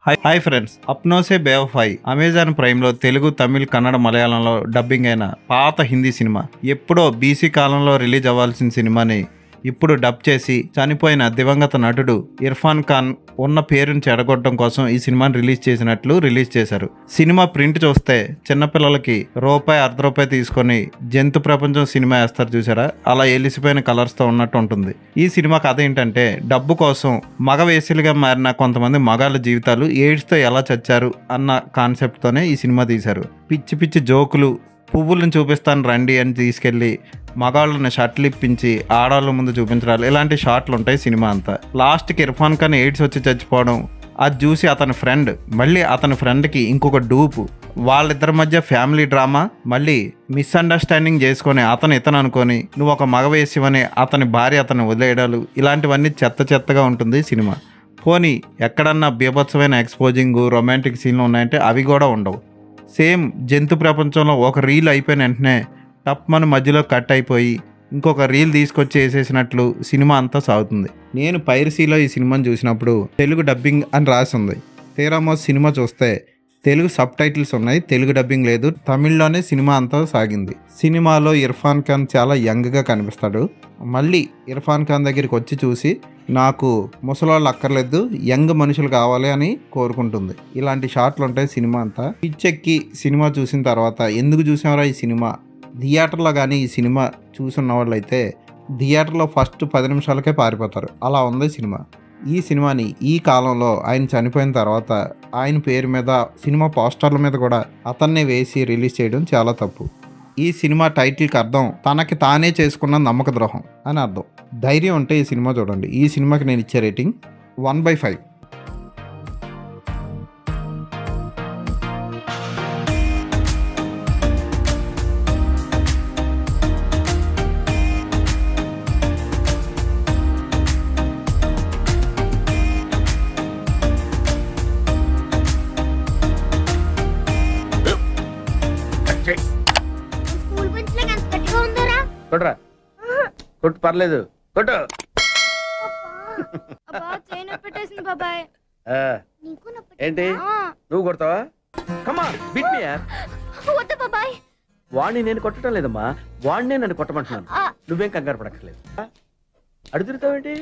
Hi friends, Apno Se Bewafai Amazon ప్రైమ్లో తెలుగు, తమిళ్, కన్నడ, మలయాళంలో dubbing అయిన పాత హిందీ సినిమా. ఎప్పుడో బీసీ కాలంలో రిలీజ్ అవ్వాల్సిన సినిమాని ఇప్పుడు డబ్ చేసి చనిపోయిన దివంగత నటుడు ఇర్ఫాన్ ఖాన్ ఉన్న పేరుని చెడగొట్టడం కోసం ఈ సినిమాని రిలీజ్ చేశారు. సినిమా ప్రింట్ చూస్తే చిన్నపిల్లలకి ₹1 తీసుకొని జంతు ప్రపంచం సినిమా వేస్తారు చూసారా, అలా ఎలిసిపోయిన కలర్స్తో ఉన్నట్టు ఉంటుంది. ఈ సినిమా కథ ఏంటంటే, డబ్బు కోసం మగ వేసులుగా మారిన కొంతమంది మగాళ్ళ జీవితాలు ఎయిడ్స్తో ఎలా చచ్చారు అన్న కాన్సెప్ట్తోనే ఈ సినిమా తీశారు. పిచ్చి పిచ్చి జోకులు, పువ్వులను చూపిస్తాను రండి అని తీసుకెళ్ళి మగాళ్ళని షర్ట్లు ఇప్పించి ఆడవాళ్ళ ముందు చూపించడాలు, ఇలాంటి షాట్లు ఉంటాయి సినిమా అంతా. లాస్ట్కి ఇర్ఫాన్ ఖాన్ ఎయిడ్స్ వచ్చి చచ్చిపోవడం, అది చూసి అతని ఫ్రెండ్ మళ్ళీ అతని ఫ్రెండ్కి ఇంకొక డూపు, వాళ్ళిద్దరి మధ్య ఫ్యామిలీ డ్రామా, మళ్ళీ మిస్అండర్స్టాండింగ్ చేసుకొని ఇతను అనుకొని నువ్వు ఒక మగవేసివని అతని భార్య అతన్ని వదిలేయడాలు, ఇలాంటివన్నీ చెత్తగా ఉంటుంది సినిమా. పోనీ ఎక్కడన్నా బీభత్సమైన ఎక్స్పోజింగ్, రొమాంటిక్ సీన్లు ఉన్నాయంటే అవి కూడా ఉండవు. సేమ్ జంతు ప్రపంచంలో ఒక రీల్ అయిపోయిన వెంటనే టప్మని మధ్యలో కట్ అయిపోయి ఇంకొక రీల్ తీసుకొచ్చి వేసేసినట్లు సినిమా అంతా సాగుతుంది. నేను పైరసీలో ఈ సినిమాని చూసినప్పుడు తెలుగు డబ్బింగ్ అని రాసి ఉంది. తీరామో సినిమా చూస్తే తెలుగు సబ్ టైటిల్స్ ఉన్నాయి, తెలుగు డబ్బింగ్ లేదు. తమిళ్లోనే సినిమా అంతా సాగింది. సినిమాలో ఇర్ఫాన్ ఖాన్ చాలా యంగ్గా కనిపిస్తాడు. మళ్ళీ ఇర్ఫాన్ ఖాన్ దగ్గరికి వచ్చి చూసి నాకు ముసలాళ్ళు అక్కర్లేదు, యంగ్ మనుషులు కావాలి అని కోరుకుంటుంది. ఇలాంటి షాట్లు ఉంటాయి సినిమా అంతా. పిచ్చెక్కి సినిమా చూసిన తర్వాత ఎందుకు చూసామరా ఈ సినిమా, థియేటర్లో కానీ ఈ సినిమా చూసున్న వాళ్ళు అయితే థియేటర్లో ఫస్ట్ 10 నిమిషాలకే పారిపోతారు. అలా ఉంది సినిమా. ఈ సినిమాని ఈ కాలంలో ఆయన చనిపోయిన తర్వాత ఆయన పేరు మీద సినిమా పోస్టర్ల మీద కూడా అతన్నే వేసి రిలీజ్ చేయడం చాలా తప్పు. ఈ సినిమా టైటిల్కి అర్థం తనకి తానే చేసుకున్న నమ్మక ద్రోహం అని అర్థం. ధైర్యం ఉంటే ఈ సినిమా చూడండి. ఈ సినిమాకి నేను ఇచ్చే రేటింగ్ 1/5. కొట్రా, కొట్టు, పర్లేదు, కొట్టు. ఏంటి నువ్వు కొడతావా? కమా బిట్ మీ యార్. వాణ్ణి నేను కొట్టడం లేదమ్మా, వాణ్ణే నన్ను కొట్టమంటున్నాను. నువ్వేం కంగారు పడక్కర్లేదు. అడుగుతావేంటి?